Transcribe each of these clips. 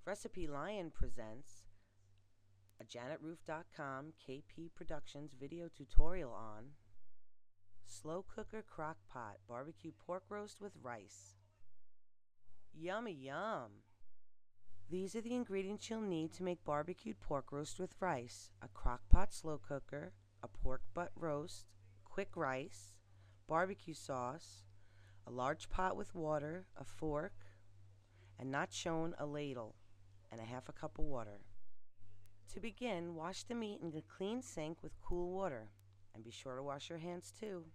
RecipeLion presents a JanetRoof.com KP Productions video tutorial on slow cooker crock pot barbecue pork roast with rice. Yummy yum! These are the ingredients you'll need to make barbecued pork roast with rice: a crock pot slow cooker, a pork butt roast, quick rice, barbecue sauce, a large pot with water, a fork, and not shown a ladle, and a half a cup of water. To begin, wash the meat in a clean sink with cool water, and be sure to wash your hands too.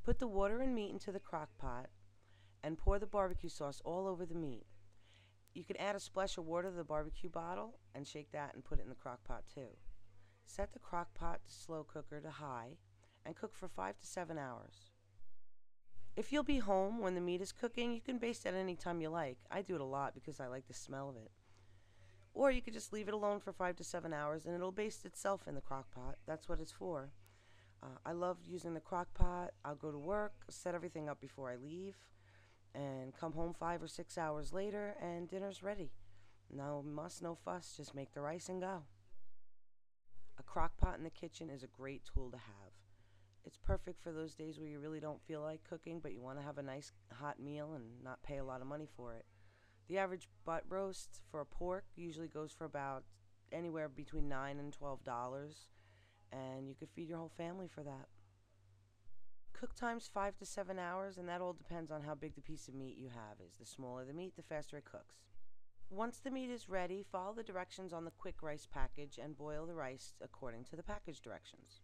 Put the water and meat into the crock pot and pour the barbecue sauce all over the meat. You can add a splash of water to the barbecue bottle and shake that and put it in the crock pot too. Set the crock pot to slow cooker to high and cook for 5 to 7 hours. If you'll be home when the meat is cooking, you can baste it any time you like. I do it a lot because I like the smell of it. Or you could just leave it alone for 5 to 7 hours and it'll baste itself in the crock pot. That's what it's for. I love using the crock pot. I'll go to work, set everything up before I leave, and come home 5 or 6 hours later and dinner's ready. No muss, no fuss, just make the rice and go. A crock pot in the kitchen is a great tool to have. It's perfect for those days where you really don't feel like cooking, but you want to have a nice hot meal and not pay a lot of money for it. The average butt roast for a pork usually goes for about anywhere between $9 and $12, and you could feed your whole family for that. Cook time's 5 to 7 hours, and that all depends on how big the piece of meat you have is. The smaller the meat, the faster it cooks. Once the meat is ready, follow the directions on the quick rice package and boil the rice according to the package directions.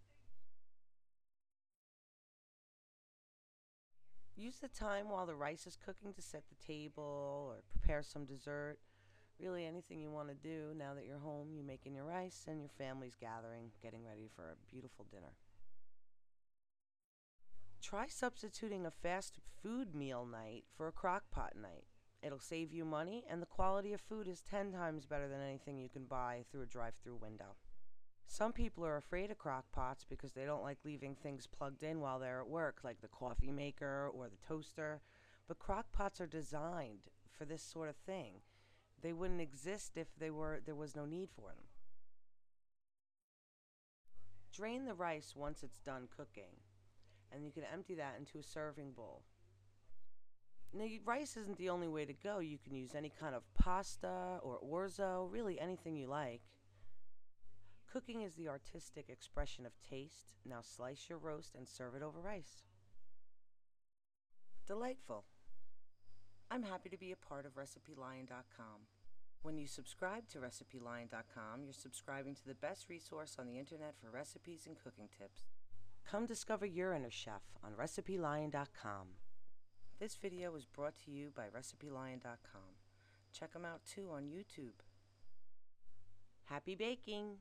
Use the time while the rice is cooking to set the table or prepare some dessert. Really anything you want to do now that you're home, you're making your rice and your family's gathering, getting ready for a beautiful dinner. Try substituting a fast food meal night for a crock pot night. It'll save you money, and the quality of food is 10 times better than anything you can buy through a drive-through window. Some people are afraid of crock pots because they don't like leaving things plugged in while they're at work, like the coffee maker or the toaster. But crock pots are designed for this sort of thing. They wouldn't exist if there was no need for them. Drain the rice once it's done cooking, and you can empty that into a serving bowl. Now, rice isn't the only way to go. You can use any kind of pasta or orzo, really anything you like. Cooking is the artistic expression of taste. Now slice your roast and serve it over rice. Delightful. I'm happy to be a part of RecipeLion.com. When you subscribe to RecipeLion.com, you're subscribing to the best resource on the internet for recipes and cooking tips. Come discover your inner chef on RecipeLion.com. This video was brought to you by RecipeLion.com. Check them out too on YouTube. Happy baking!